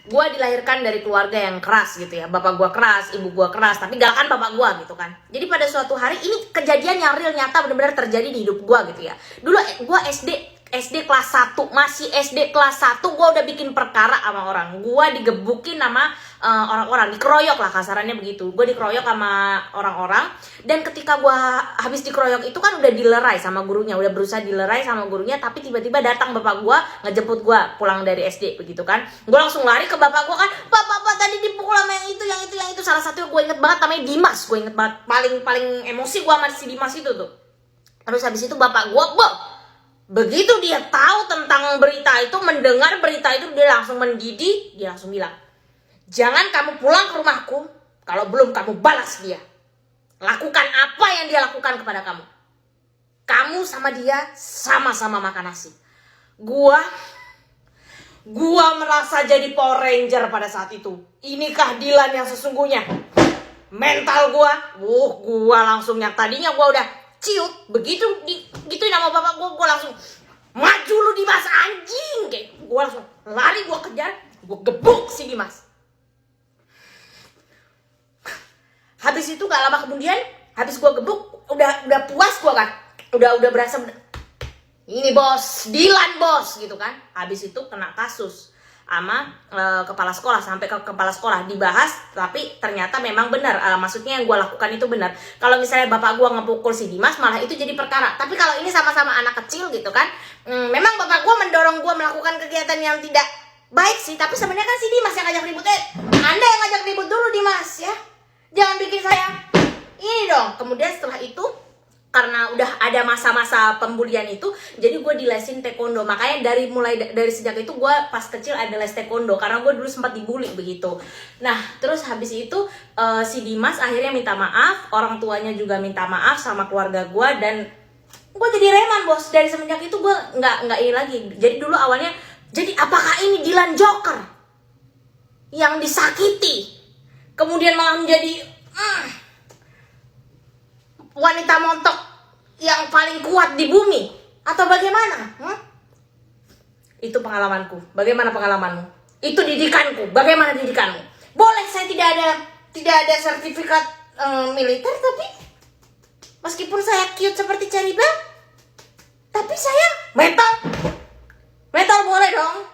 Gue dilahirkan dari keluarga yang keras gitu ya. Bapak gue keras, ibu gue keras, tapi galakan bapak gue gitu kan. Jadi pada suatu hari, ini kejadian yang real, nyata, benar-benar terjadi di hidup gue gitu ya. Dulu gue SD kelas 1, masih SD kelas 1 gue udah bikin perkara sama orang. Gue digebukin sama orang-orang, dikeroyok lah kasarannya begitu. Gue dikeroyok sama orang-orang, dan ketika gue habis dikeroyok itu kan udah dilerai sama gurunya, udah berusaha dilerai sama gurunya, tapi tiba-tiba datang bapak gue ngejemput gue pulang dari SD begitu kan. Gue langsung lari ke bapak gue kan, bapak tadi dipukul sama yang itu. Salah satu gue inget banget namanya Dimas, gue inget banget, paling emosi gue sama si Dimas itu tuh. Terus habis itu bapak gue, begitu dia tahu tentang berita itu, mendengar berita itu, dia langsung mendidih, dia langsung bilang, jangan kamu pulang ke rumahku kalau belum kamu balas dia. Lakukan apa yang dia lakukan kepada kamu. Kamu sama dia sama-sama makan nasi. Gua merasa jadi Power Ranger pada saat itu. Ini keadilan yang sesungguhnya. Mental gua langsung, yang tadinya gua udah ciut, begitu gituin nama bapak gua langsung maju lu Dimas anjing, kayak gua langsung lari, gua kejar, gua gebuk si Dimas. Habis itu gak lama kemudian, habis gue gebuk, udah puas gue kan, udah berasa ini bos, Dilan bos gitu kan. Habis itu kena kasus sama kepala sekolah, sampai ke kepala sekolah dibahas, tapi ternyata memang benar, maksudnya yang gue lakukan itu benar. Kalau misalnya bapak gue ngepukul si Dimas, malah itu jadi perkara. Tapi kalau ini sama-sama anak kecil gitu kan, memang bapak gue mendorong gue melakukan kegiatan yang tidak baik sih, tapi sebenarnya kan si Dimas yang ngajak ribut. Anda yang ngajak ribut dulu Dimas ya. Jangan bikin saya ini dong. Kemudian setelah itu, karena udah ada masa-masa pembulian itu, jadi gue dilesin taekwondo. Makanya dari sejak itu gue pas kecil ada les taekwondo, karena gue dulu sempat dibully begitu. Nah terus habis itu si Dimas akhirnya minta maaf, orang tuanya juga minta maaf sama keluarga gue, dan gue jadi reman bos. Dari semenjak itu gue nggak ini lagi. Jadi dulu awalnya, jadi apakah ini Dilan Joker yang disakiti, kemudian malah menjadi wanita montok yang paling kuat di bumi, atau bagaimana? Itu pengalamanku. Bagaimana pengalamanmu? Itu didikanku. Bagaimana didikanmu? Boleh saya tidak ada sertifikat militer, tapi meskipun saya cute seperti Ceribel, tapi saya metal boleh dong.